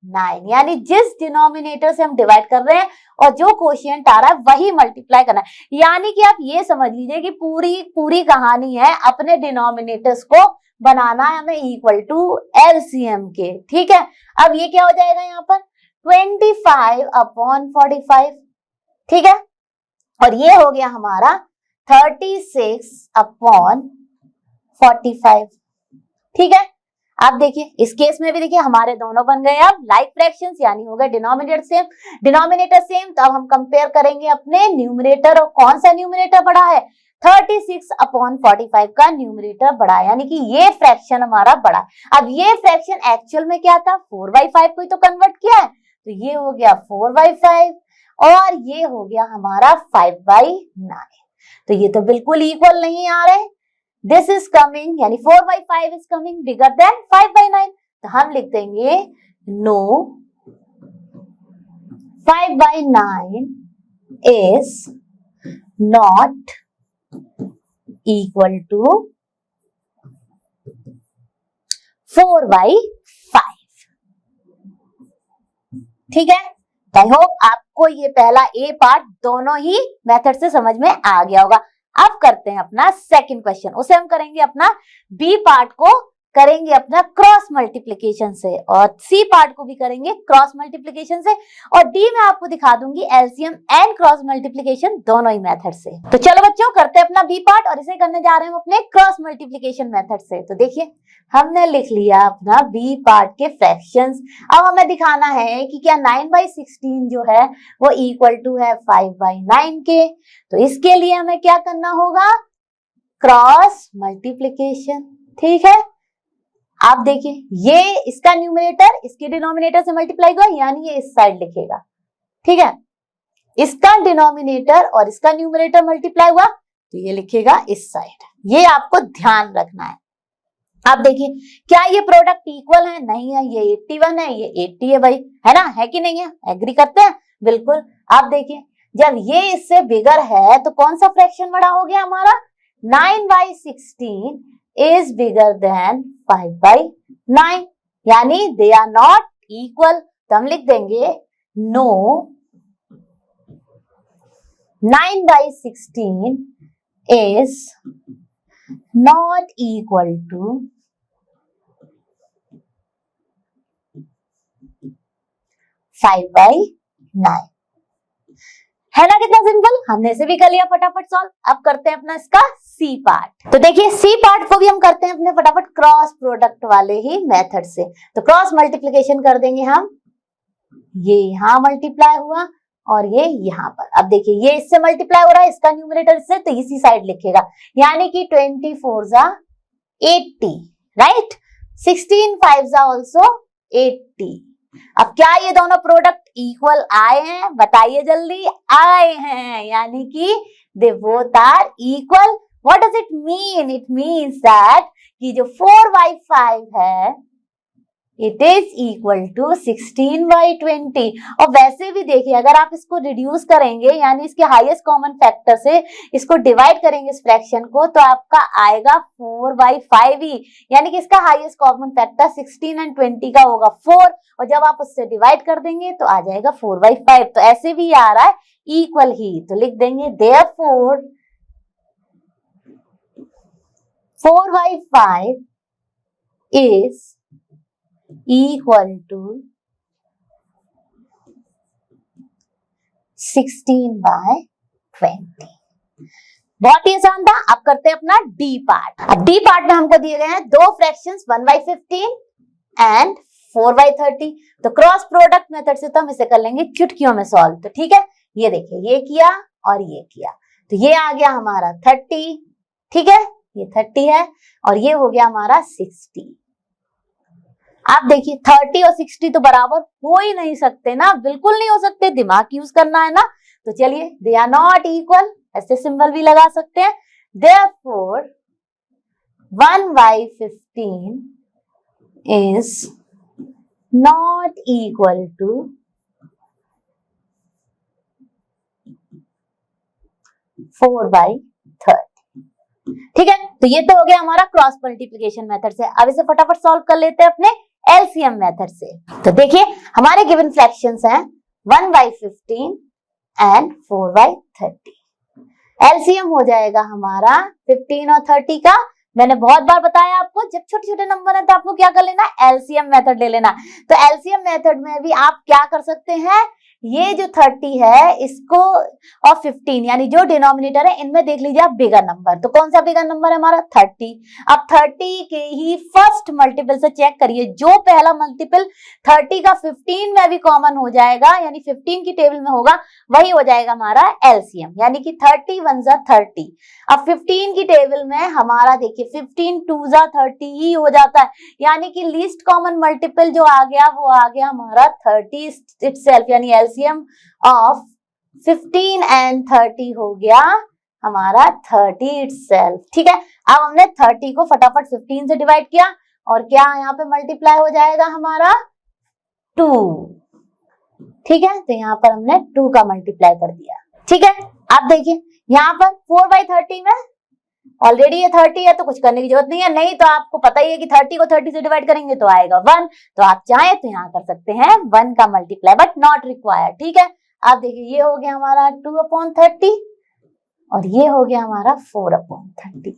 9। यानी जिस डिनोमिनेटर से हम डिवाइड कर रहे हैं और जो कोशिएंट आ रहा है वही मल्टीप्लाई करना है। यानी कि आप ये समझ लीजिए कि पूरी कहानी है अपने डिनोमिनेटर्स को बनाना है हमें इक्वल टू एलसीएम के। ठीक है, अब ये क्या हो जाएगा यहाँ पर 25/45। ठीक है, और ये हो गया हमारा 36/45। ठीक है, अब देखिए इस केस में भी देखिए हमारे दोनों बन गए अब लाइक फ्रैक्शंस, यानी हो गए डिनोमिनेटर सेम। तो अब हम कंपेयर करेंगे अपने न्यूमरेटर, और कौन सा न्यूमरेटर बड़ा है, 36/45 का न्यूमरेटर बड़ा है, यानी कि ये फ्रैक्शन हमारा बड़ा। अब ये फ्रैक्शन एक्चुअल में क्या था, 4/5 को ही तो कन्वर्ट किया है, तो ये हो गया 4/5 और ये हो गया हमारा 5/9। तो ये तो बिल्कुल इक्वल नहीं आ रहे। दिस इज कमिंग, यानी 4/5 इज कमिंग बिगर देन 5/9। तो हम लिख देंगे no 5/9 is not equal to 4/5। ठीक है, आई होप आपको ये पहला ए पार्ट दोनों ही मेथड से समझ में आ गया होगा। अब करते हैं अपना सेकंड क्वेश्चन, उसे हम करेंगे अपना बी पार्ट को करेंगे अपना क्रॉस मल्टीप्लिकेशन से, और सी पार्ट को भी करेंगे क्रॉस मल्टीप्लिकेशन से, और डी में आपको दिखा दूंगी एलसीएम एंड क्रॉस मल्टीप्लिकेशन दोनों ही मेथड से। तो चलो बच्चों करते हैं अपना बी पार्ट, और इसे करने जा रहे हैं अपने क्रॉस मल्टीप्लिकेशन मेथड से। तो देखिए हमने लिख लिया अपना बी पार्ट के फ्रैक्शंस। अब हमें दिखाना है कि क्या 9/16 जो है वो इक्वल टू है 5/9 के। तो इसके लिए हमें क्या करना होगा, क्रॉस मल्टीप्लिकेशन। ठीक है, आप देखिए ये इसका न्यूमरेटर इसके डिनोमिनेटर से मल्टीप्लाई हुआ, यानी ये इस साइड लिखेगा। ठीक है, इसका डिनोमिनेटर और इसका न्यूमरेटर मल्टीप्लाई हुआ तो ये लिखेगा इस साइड। ये आपको ध्यान रखना है। आप देखिए क्या ये प्रोडक्ट इक्वल है, नहीं है, ये 81 है, ये 80 है भाई, है ना, है कि नहीं है, एग्री करते हैं, बिल्कुल। आप देखिए जब ये इससे बिगर है तो कौन सा फ्रैक्शन बड़ा हो गया हमारा, 9/16 is bigger than 5/9, यानी they are not equal। तो हम लिख देंगे no 9/16 is not equal to 5/9। है ना कितना सिंपल, हमने इसे भी कर लिया फटाफट सॉल्व। अब करते हैं अपना इसका सी पार्ट। तो देखिए सी पार्ट को भी हम करते हैं अपने फटाफट क्रॉस प्रोडक्ट वाले ही मेथड से। तो क्रॉस मल्टीप्लिकेशन कर देंगे हम, ये यहां मल्टीप्लाई हुआ और ये यहाँ पर। अब देखिए ये इससे मल्टीप्लाई हो रहा है, इसका न्यूमरेटर इससे, तो इसी साइड लिखेगा, यानी कि 24 80, राइट, 16 5 ऑल्सो 80। अब क्या ये दोनों प्रोडक्ट इक्वल आए हैं, बताइए जल्दी, आए हैं, यानी कि they both are equal. What does it mean, it means that कि जो 4/5 है इट इज इक्वल टू 16/20। और वैसे भी देखिए अगर आप इसको रिड्यूस करेंगे, यानी इसके हाईएस्ट कॉमन फैक्टर से इसको डिवाइड करेंगे इस फ्रैक्शन को, तो आपका आएगा 4/5 ही, यानी कि इसका हाईएस्ट कॉमन फैक्टर 16 और 20 का होगा 4, और जब आप उससे डिवाइड कर देंगे तो आ जाएगा 4/5। तो ऐसे भी आ रहा है इक्वल ही, तो लिख देंगे देयरफॉर 4/5 is equal to 16/20। बहुत ही आसान था। अब करते हैं अपना डी पार्ट। अब डी पार्ट में हमको दिए गए हैं दो फ्रैक्शंस 1/15 एंड 4/30। तो क्रॉस प्रोडक्ट मेथड से तो हम इसे कर लेंगे चुटकियों में सॉल्व। तो ठीक है, ये देखिए ये किया और ये किया, तो ये आ गया हमारा 30। ठीक है, ये 30 है और ये हो गया हमारा 60। आप देखिए 30 और 60 तो बराबर हो ही नहीं सकते ना, बिल्कुल नहीं हो सकते, दिमाग यूज करना है ना। तो चलिए, दे आर नॉट इक्वल, ऐसे सिंबल भी लगा सकते हैं। Therefore 1/15 is not equal to 4/30। ठीक है, तो ये तो हो गया हमारा क्रॉस मल्टीप्लिकेशन मेथड से। अब इसे फटाफट सॉल्व कर लेते हैं अपने एलसीएम मेथड से। तो देखिए, हमारे गिवन फ्रैक्शंस हैं 1/15 एंड 4/30। एलसीएम हो जाएगा हमारा 15 और 30 का। मैंने बहुत बार बताया आपको, जब छोटे छोटे नंबर है तो आपको क्या कर लेना, एलसीएम मेथड ले लेना। तो एलसीएम मेथड में भी आप क्या कर सकते हैं, ये जो 30 है इसको और 15 यानी जो डिनोमिनेटर है इनमें देख लीजिए आप बिगर नंबर। तो कौन सा बिगर नंबर है हमारा, 30। अब 30 के ही फर्स्ट मल्टीपल से चेक करिए, जो पहला मल्टीपल 30 का 15 में भी कॉमन हो जाएगा, यानी 15 की टेबल में होगा, वही हो जाएगा हमारा एलसीएम, यानी कि 30 1 जा 30। अब 15 की टेबल में हमारा देखिए 15 2 जा 30 ही हो जाता है, यानी कि लीस्ट कॉमन मल्टीपल जो आ गया वो आ गया हमारा 30 इटसेल्फ, यानी एलसीएम ऑफ 15 एंड 30 हो गया हमारा 30 इटसेल्फ। ठीक है, अब हमने 30 को फटाफट 15 से डिवाइड किया और क्या यहाँ पे मल्टीप्लाई हो जाएगा हमारा 2। ठीक है, तो यहाँ पर हमने 2 का मल्टीप्लाई कर दिया। ठीक है, आप देखिए यहाँ पर 4/30 में ऑलरेडी ये 30 है तो कुछ करने की जरूरत नहीं है, नहीं तो आपको पता ही है कि 30 को 30 से डिवाइड करेंगे तो आएगा 1। तो आप चाहें तो यहाँ कर सकते हैं 1 का मल्टीप्लाई, बट नॉट रिक्वायर्ड। ठीक है, आप देखिए ये हो गया हमारा 2/30 और ये हो गया हमारा 4/30।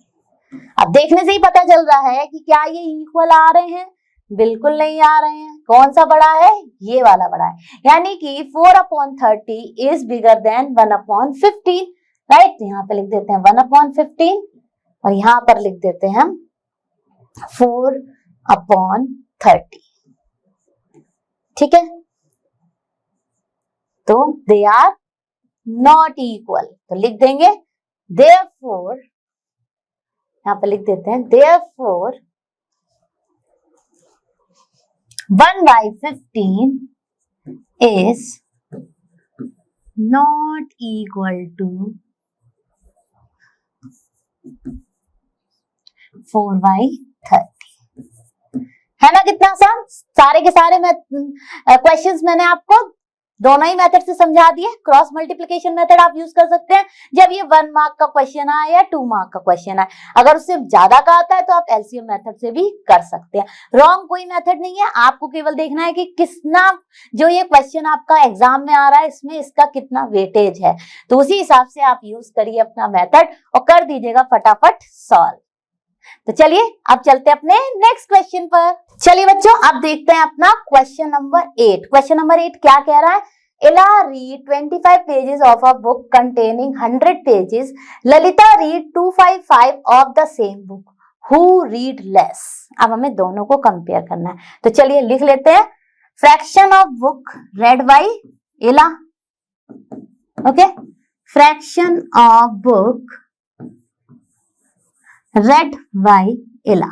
अब देखने से ही पता चल रहा है कि क्या ये इक्वल आ रहे हैं, बिल्कुल नहीं आ रहे हैं। कौन सा बड़ा है, ये वाला बड़ा है, यानी कि 4/30 इज बिगर देन 1/15। राइट, तो यहाँ पे लिख देते हैं 1/15 और यहां पर लिख देते हैं हम 4/30। ठीक है, तो दे आर नॉट इक्वल, तो लिख देंगे देयरफॉर, यहां पर लिख देते हैं therefore 1/15 is not equal to 4/30। है ना कितना आसान, सारे के सारे क्वेश्चंस मैंने आपको दोनों ही मेथड से समझा दिए। क्रॉस मल्टीप्लिकेशन मेथड आप यूज कर सकते हैं जब ये 1 मार्क का क्वेश्चन आए या 2 मार्क का क्वेश्चन आए। अगर उससे ज्यादा का आता है तो आप एलसीएम मेथड से भी कर सकते हैं। रॉन्ग कोई मेथड नहीं है, आपको केवल देखना है कि कितना जो ये क्वेश्चन आपका एग्जाम में आ रहा है इसमें इसका कितना वेटेज है, तो उसी हिसाब से आप यूज करिए अपना मेथड और कर दीजिएगा फटाफट सॉल्व। तो चलिए अब चलते हैं अपने नेक्स्ट क्वेश्चन पर। चलिए बच्चों, अब देखते हैं अपना क्वेश्चन नंबर 8। क्वेश्चन नंबर 8 क्या कह रहा है, Ella read 25 pages of a book containing 100 pages. Lalita read 255 of the same book. Who read less? अब हमें दोनों को कंपेयर करना है, तो चलिए लिख लेते हैं fraction of book read by Ella. Okay, fraction of book read by Ella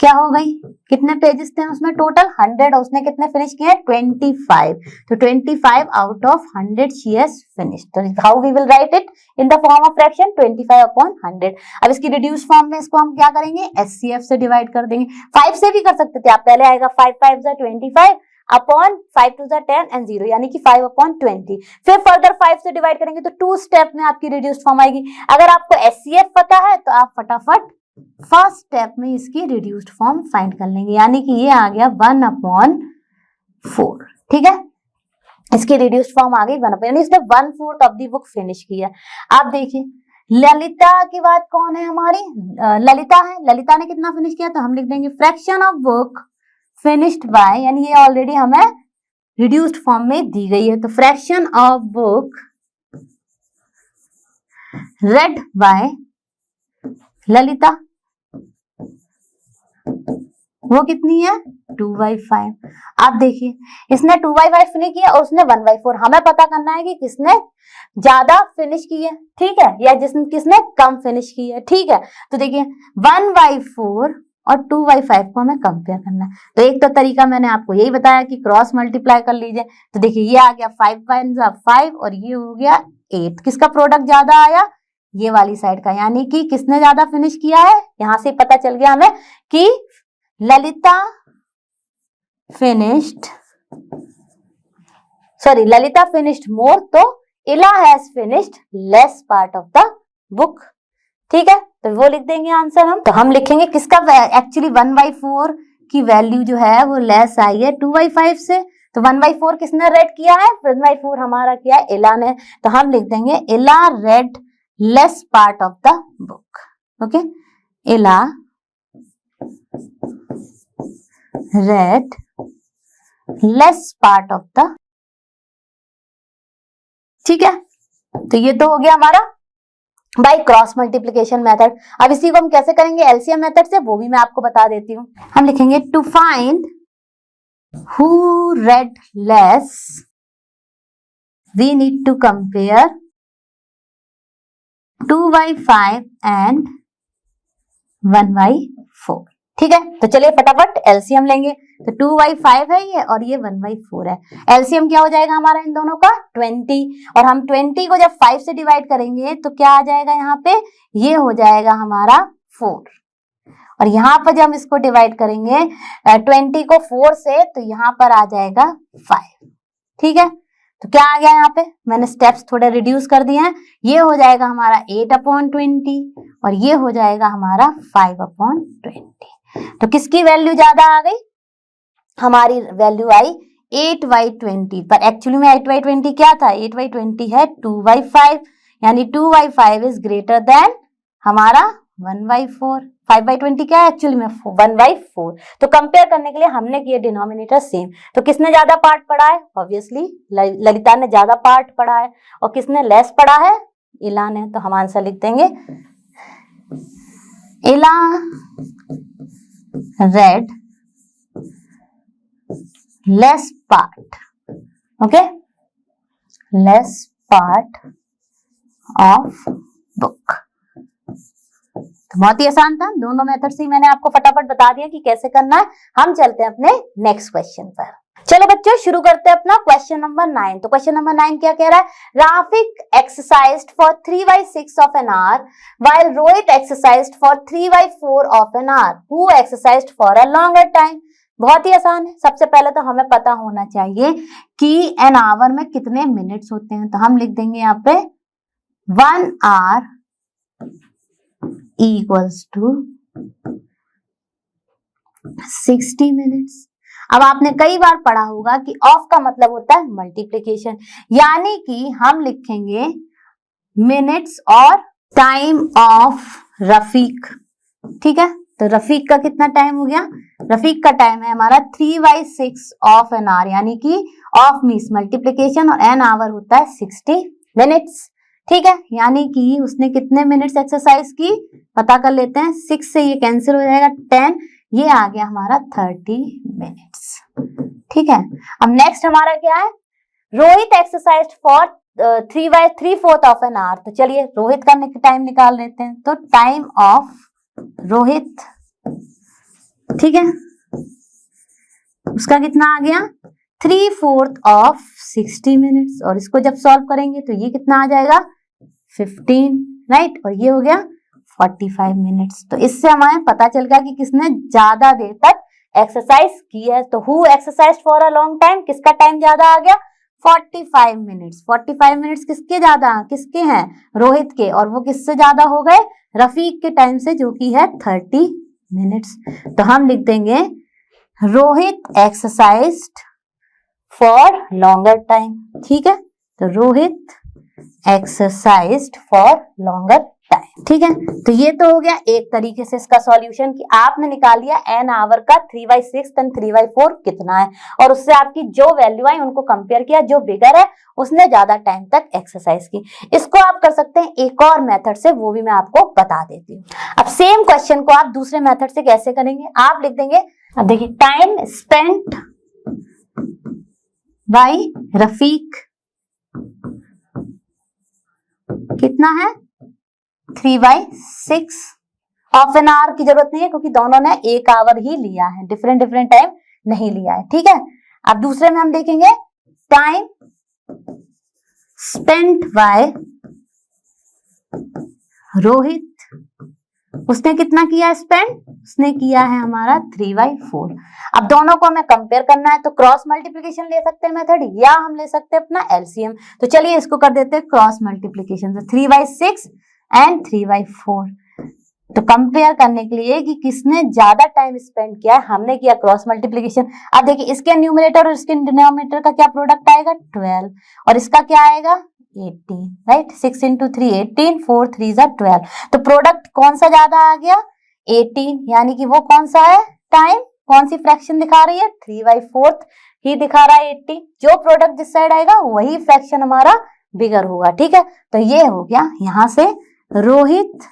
क्या हो गई, कितने पेजेस थे उसमें टोटल 100 और उसने कितने फिनिश किए 25। तो 25 out of 100 she has finished. तो how we will write it in the form of fraction 25/100। अब इसकी रिड्यूस फॉर्म में इसको हम क्या करेंगे, एचसीएफ से डिवाइड कर देंगे। 5 से भी कर सकते थे आप, पहले आएगा 5 5 जा 25 अपॉन 5 2 जा 10 एंड 0 यानी कि 5/20। फिर फर्दर 5 से डिवाइड करेंगे तो 2 स्टेप में आपकी रिड्यूस फॉर्म आएगी। अगर आपको एचसीएफ पता है तो आप फटाफट फर्स्ट स्टेप में इसकी रिड्यूस्ड फॉर्म फाइंड कर लेंगे, यानी कि ये आ गया 1/4। ठीक है, इसकी रिड्यूस्ड फॉर्म आ गई 1/4, यानी इसने 1/4 ऑफ द बुक फिनिश किया। आप देखिए ललिता के बाद कौन है हमारी, ललिता है। ललिता ने कितना फिनिश किया, तो हम लिख देंगे fraction of book finished by, यानी ये ऑलरेडी हमें रिड्यूस्ड फॉर्म में दी गई है, तो fraction of book read by Lalita वो कितनी है 2/5। आप देखिए इसने 2/5 फिनिश किया और उसने 1/4। हमें पता करना है कि किसने ज्यादा फिनिश की है, ठीक है, या किसने कम फिनिश की है। ठीक है, तो देखिए 1/4 और 2/5 को हमें कंपेयर करना है। तो एक तो तरीका मैंने आपको यही बताया कि क्रॉस मल्टीप्लाई कर लीजिए। तो देखिए ये आ गया 5 और ये हो गया 8। किसका प्रोडक्ट ज्यादा आया? ये वाली साइड का, यानी कि किसने ज्यादा फिनिश किया है? यहां से पता चल गया हमें कि ललिता फिनिश्ड मोर, तो इला has finished less part of the book. ठीक है, तो वो लिख देंगे आंसर हम। तो हम लिखेंगे किसका एक्चुअली 1/4 की वैल्यू जो है वो लेस आई है 2/5 से। तो 1/4 किसने रेड किया है? 1/4 हमारा किया है इला ने। तो हम लिख देंगे Ila read less part of the book. Okay, Ila read less part of the, ठीक है। तो ये तो हो गया हमारा बाय क्रॉस मल्टीप्लिकेशन मेथड। अब इसी को हम कैसे करेंगे एलसीएम मेथड से, वो भी मैं आपको बता देती हूँ। हम लिखेंगे to find who read less we need to compare 2/5 and 1/4। ठीक है, तो चलिए फटाफट एलसीएम लेंगे। तो 2/5 है ये और ये 1/4 है। एलसीएम क्या हो जाएगा हमारा इन दोनों का? 20। और हम 20 को जब 5 से डिवाइड करेंगे तो क्या आ जाएगा यहाँ पे? ये हो जाएगा हमारा 4। और यहाँ पर जब हम इसको डिवाइड करेंगे 20 को 4 से, तो यहाँ पर आ जाएगा 5। ठीक है, तो क्या आ गया यहाँ पे? मैंने स्टेप्स थोड़े रिड्यूस कर दिए हैं। ये हो जाएगा हमारा 8/20 और ये हो जाएगा हमारा 5/20। तो किसकी वैल्यू ज्यादा आ गई? हमारी वैल्यू आई 8/20, पर एक्चुअली में 8/20 क्या था? 8/20 है 2/5, यानी 2/5 इज ग्रेटर देन हमारा 1/4। 5/20 क्या है एक्चुअली में? 1/4। तो कंपेयर करने के लिए हमने किए डिनोमिनेटर सेम। तो किसने ज्यादा पार्ट पढ़ा है? ऑब्वियसली ललिता ने ज्यादा पार्ट पढ़ा है। और किसने लेस पढ़ा है? इला ने। तो हम आंसर लिख देंगे Ila read less part, okay, less part of book. तो बहुत ही आसान था, दोनों मेथड से ही मैंने आपको फटाफट बता दिया कि कैसे करना है। हम चलते हैं अपने नेक्स्ट क्वेश्चन पर। चलो बच्चों शुरू करते हैं अपना क्वेश्चन नंबर 9। तो क्वेश्चन नंबर 9 क्या कह रहा है? Rafiq exercised for 3/6 of an hour while Rohit exercised for 3/4 of an hour, who exercised for a longer time. बहुत ही आसान है। सबसे पहले तो हमें पता होना चाहिए कि एन आवर में कितने मिनट्स होते हैं। तो हम लिख देंगे यहाँ पे 1 आवर इक्वल्स टू 60 मिनट्स। अब आपने कई बार पढ़ा होगा कि ऑफ का मतलब होता है मल्टीप्लिकेशन, यानी कि हम लिखेंगे मिनट्स और टाइम ऑफ रफीक। ठीक है, तो रफीक का कितना टाइम हो गया? रफीक का टाइम है हमारा 3/6 ऑफ एन आवर, यानी कि ऑफ मीन्स मल्टीप्लिकेशन और एन आवर होता है 60 मिनट्स। ठीक है, यानी कि उसने कितने मिनट्स एक्सरसाइज की पता कर लेते हैं। 6 से ये कैंसिल हो जाएगा 10, ये आ गया हमारा 30 मिनट्स। ठीक है, अब नेक्स्ट हमारा क्या है? Rohit exercise for 3/3/4 of an hour. तो चलिए रोहित का टाइम निकाल लेते हैं। तो टाइम ऑफ रोहित, ठीक है, उसका कितना आ गया? 3/4 ऑफ 60 मिनट्स। और इसको जब सॉल्व करेंगे तो ये कितना आ जाएगा? 15, राइट। और ये हो गया 45 मिनट्स। तो इससे हमें पता चल गया कि किसने ज्यादा देर तक एक्सरसाइज की है। तो who exercise for a long time, किसका टाइम ज्यादा आ गया? 45 मिनट्स। 45 मिनट्स किसके ज्यादा? किसके हैं? रोहित के। और वो किससे ज्यादा हो गए? रफीक के टाइम से, जो कि है 30 मिनट्स। तो हम लिख देंगे Rohit exercised for longer time. ठीक है, तो Rohit exercised for longer time. ठीक है, तो ये तो हो गया एक तरीके से इसका सॉल्यूशन कि आपने निकाल लिया एन आवर का 3/6 एंड 3/4 कितना है, और उससे आपकी जो वैल्यू आई उनको कंपेयर किया। जो बिगर है उसने ज्यादा टाइम तक एक्सरसाइज की। इसको आप कर सकते हैं एक और मेथड से, वो भी मैं आपको बता देती हूँ। अब सेम क्वेश्चन को आप दूसरे मेथड से कैसे करेंगे? आप लिख देंगे, अब देखिए, टाइम स्पेंट बाय रफीक कितना है? 3/6 हाफ एन आवर की जरूरत नहीं है क्योंकि दोनों ने 1 आवर ही लिया है, डिफरेंट डिफरेंट टाइम नहीं लिया है, ठीक है। अब दूसरे में हम देखेंगे टाइम स्पेंट बाय रोहित, उसने कितना किया स्पेंड, उसने किया है हमारा 3/4। अब दोनों को हमें कंपेयर करना है तो क्रॉस मल्टीप्लिकेशन ले सकते हैं मेथड, या हम ले सकते हैं अपना एलसीएम। तो चलिए इसको कर देते हैं क्रॉस मल्टीप्लिकेशन से, 3/6 एंड 3/4। तो कंपेयर करने के लिए कि किसने ज्यादा टाइम स्पेंड किया है, हमने किया क्रॉस मल्टीप्लिकेशन। अब देखिए इसके न्यूमरेटर और इसके डिनोमिनेटर का क्या प्रोडक्ट आएगा 12, और इसका क्या आएगा 18, राइट। 6 × 3 18, 4 3 12। तो प्रोडक्ट कौन सा ज्यादा आ गया 18, यानी कि वो कौन सा है टाइम, कौन सी फ्रैक्शन दिखा रही है 3/4 ही दिखा रहा है 80। जो प्रोडक्ट जिस साइड आएगा वही फ्रैक्शन हमारा बिगर होगा, ठीक है। तो ये हो गया यहां से रोहित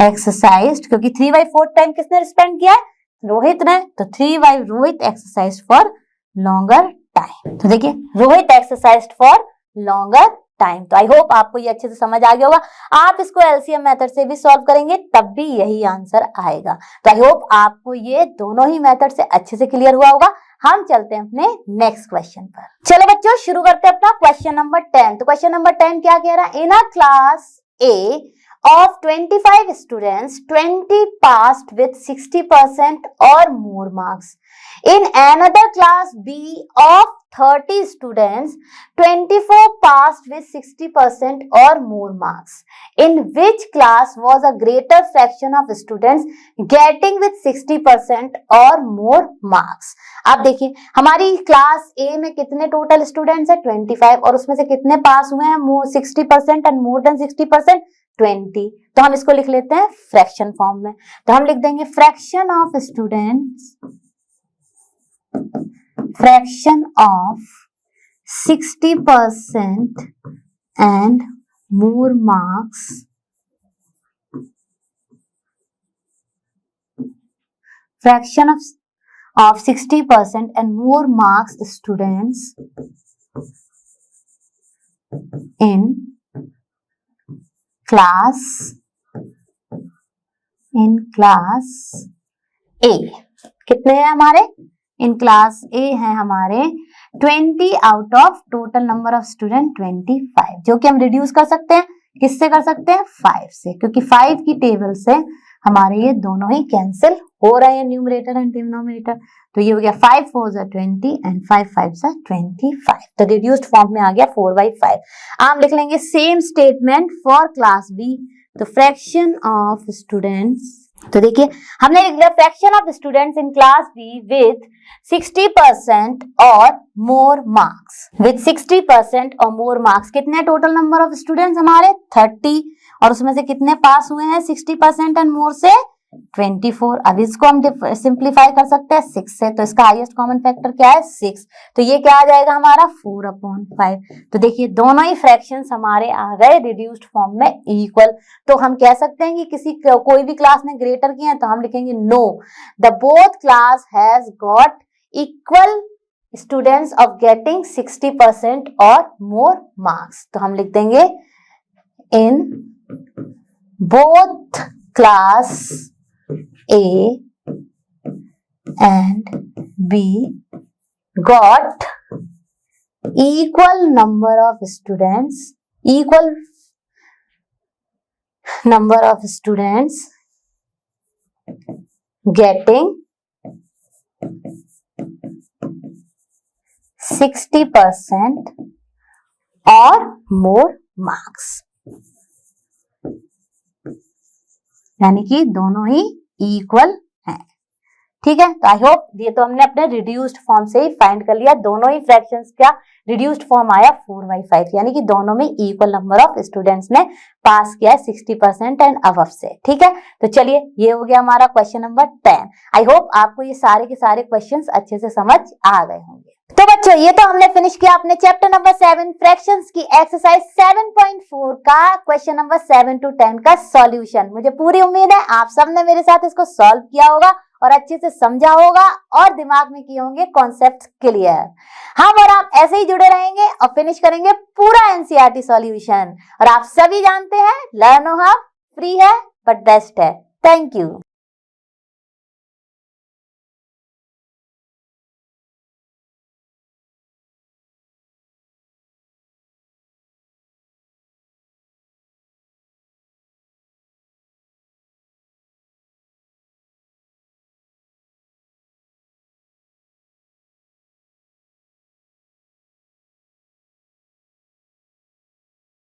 एक्सरसाइज, क्योंकि 3/4 टाइम किसने स्पेंड किया है रोहित ने, तो 3 Rohit exercise for longer time. तो देखिए Rohit exercise for longer time. तो आई होप आपको ये अच्छे से समझ आ गया होगा। आप इसको एलसीएम मेथड से भी सॉल्व करेंगे तब भी यही आंसर आएगा। तो आई होप आपको ये दोनों ही मेथड से अच्छे से क्लियर हुआ होगा। हम चलते हैं अपने नेक्स्ट क्वेश्चन पर। चलो बच्चों शुरू करते हैं अपना क्वेश्चन नंबर 10। तो क्वेश्चन नंबर 10 क्या कह रहा है, in a class a of 25 students, 20 passed with 60% or more marks. In another class B of 30 students, 24 passed with 60% or more marks. In which class was a greater fraction of students getting with 60% or more marks? अब देखिए हमारी क्लास ए में कितने टोटल स्टूडेंट्स है 25, और उसमें से कितने पास हुए हैं 60% एंड मोर देन 60% 20। तो हम इसको लिख लेते हैं फ्रैक्शन फॉर्म में। तो हम लिख देंगे fraction of students, fraction of 60% and more marks, fraction of 60% and more marks students in class ए। कितने हैं हमारे इन क्लास ए हैं हमारे 20 out of total number of student 25, जो कि हम रिड्यूस कर सकते हैं, किससे कर सकते हैं 5 से, क्योंकि 5 की टेबल से हमारे ये दोनों ही कैंसिल हो रहे हैं न्यूमरेटर एंड डिनोमिनेटर। तो ये हो गया 5 4 20 एंड 5 5 25। तो रिड्यूस्ड फॉर्म में आ गया 4/5। हम लिख लेंगे same statement for class B. तो फ्रैक्शन ऑफ स्टूडेंट्स, तो देखिए हमने लिख लिया fraction of students in class B with 60% और मोर मार्क्स। विद 60% और मोर मार्क्स कितने टोटल नंबर ऑफ स्टूडेंट्स हमारे 30, और उसमें से कितने पास हुए हैं 60% एंड मोर से 24। अब इसको हम सिंप्लीफाई कर सकते हैं 6 से, तो इसका हाईएस्ट कॉमन फैक्टर क्या है 6। तो ये क्या आ जाएगा हमारा 4/5। तो देखिए दोनों ही फ्रैक्शंस हमारे आ गए रिड्यूस्ड फॉर्म में इक्वल। तो हम कह सकते हैं कि कोई भी क्लास ने ग्रेटर किया है तो हम लिखेंगे no, the both class has got equal students of getting 60% और मोर मार्क्स। तो हम लिख देंगे in both class A and B got equal number of students getting 60% और more marks, यानी कि दोनों ही इक्वल है। ठीक है, तो आई होप ये तो हमने अपने रिड्यूस्ड फॉर्म से ही फाइंड कर लिया। दोनों ही फ्रैक्शंस का रिड्यूस्ड फॉर्म आया 4/5, यानी कि दोनों में इक्वल नंबर ऑफ स्टूडेंट्स ने पास किया है 60% एंड अबव से। ठीक है, तो चलिए ये हो गया हमारा क्वेश्चन नंबर 10। आई होप आपको ये सारे के सारे क्वेश्चंस अच्छे से समझ आ गए होंगे। तो बच्चों ये तो हमने फिनिश किया अपने चैप्टर नंबर 7 फ्रैक्शंस की एक्सरसाइज 7.4 का क्वेश्चन नंबर 7 to 10 का सॉल्यूशन। मुझे पूरी उम्मीद है आप सबने मेरे साथ इसको सॉल्व किया होगा और अच्छे से समझा होगा और दिमाग में किए होंगे कॉन्सेप्ट क्लियर। हम और आप ऐसे ही जुड़े रहेंगे और फिनिश करेंगे पूरा एनसीईआरटी सॉल्यूशन। और आप सभी जानते हैं लर्नो हब फ्री है बट बेस्ट है। Thank you.